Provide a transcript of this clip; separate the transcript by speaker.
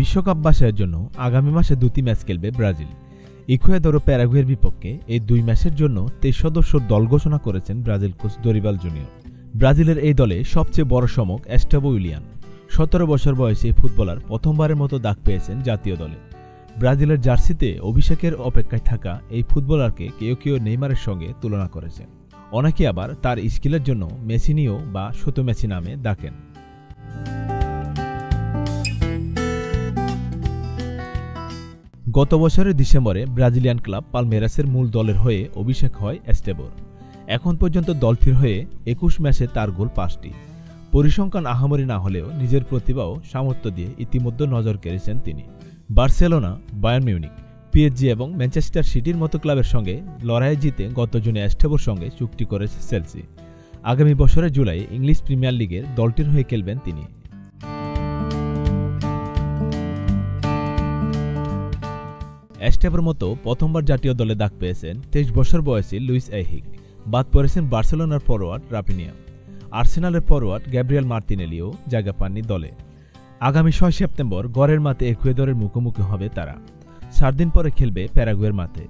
Speaker 1: বিশ্বকাপ বাছাইয়ের জন্য আগামী মাসে 2টি ম্যাচ খেলবে ব্রাজিল। ইকুয়েদর ও প্যারাগুয়ের বিপক্ষে এই 2 ম্যাচের জন্য 23 সদস্যর দল ঘোষণা করেছেন ব্রাজিল কোচ দরিবাল জুনিয়র। ব্রাজিলের এই দলে সবচেয়ে বড় চমক এস্টেভো উইলিয়ান। 17 বছর বয়সী এই ফুটবলার প্রথমবারের মতো ডাক পেয়েছেন জাতীয় দলে। ব্রাজিলের জার্সিতে অভিষেকের অপেক্ষায় থাকা এই ফুটবলারকে কেউ কেউ নেইমারের সঙ্গে তুলনা করেছেন। অনেকে আবার তার স্কিলের জন্য মেসিনিও বা শতো মেসি নামে ডাকেন। গত বছরের ডিসেম্বরে ব্রাজিলিয়ান ক্লাব পালমেরাসের মূল দলের হয়ে অভিষেক হয় এস্টেভোর। এখন পর্যন্ত দলটির হয়ে 21 ম্যাচে তার গোল 5টি। পরিসংখ্যান আহামরি না হলেও নিজের প্রতিভা ও সামর্থ্য দিয়ে ইতিমধ্যে নজর কেড়েছেন তিনি। বার্সেলোনা, বায়ার্ন মিউনিক, পিএসজি এবং ম্যানচেস্টার সিটির মতো ক্লাবের সঙ্গে লড়াইয়ে জিতে গত জুনে এস্টেভোর সঙ্গে চুক্তি করেছে চেলসি। আগামী বছরের জুলাই ইংলিশ প্রিমিয়ার লিগের দলটির হয়ে খেলবেন তিনি। এস্টেভোর মতো প্রথমবার জাতীয় দলে ডাক পেয়েছেন 23 বছর বয়সী লুইস এহিগ। বাদ পড়েছেন বার্সেলোনার ফরোয়ার্ড রাফিনিয়া। আর্সেনালের ফরোয়ার্ড গ্যাব্রিয়েল মার্তিনেলিও জায়গা পাননি দলে। আগামী 6 সেপ্টেম্বর গড়ের মাঠে ইকুয়েদরের মুখোমুখি হবে তারা। 4 দিন পরে খেলবে প্যারাগুয়ের মাঠে।